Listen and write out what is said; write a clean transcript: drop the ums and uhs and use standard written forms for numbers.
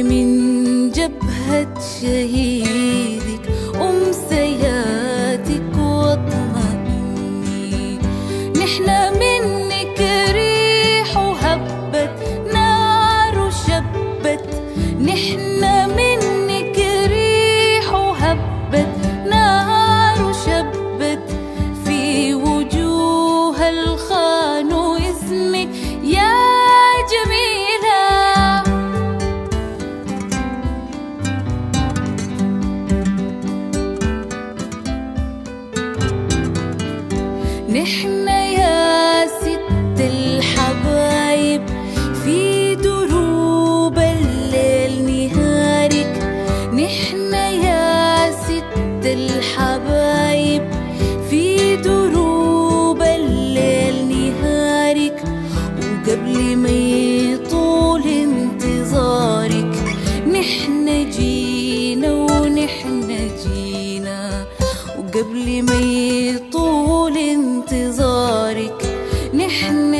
من جبهة شهيدك أمسياتك واطمئني. نحنا منك ريح وهبت نار وشبت، نحنا منك ريح وهبت نار وشبت في وجوه الخان واسمك يا جميلة. نحنا يا ست الحبايب في دروب الليل نهارك، نحنا يا ست الحبايب في دروب الليل نهارك. وقبل ما يطول انتظارك نحنا جينا ونحنا جينا، وقبل ما يطول انتظارك نحنا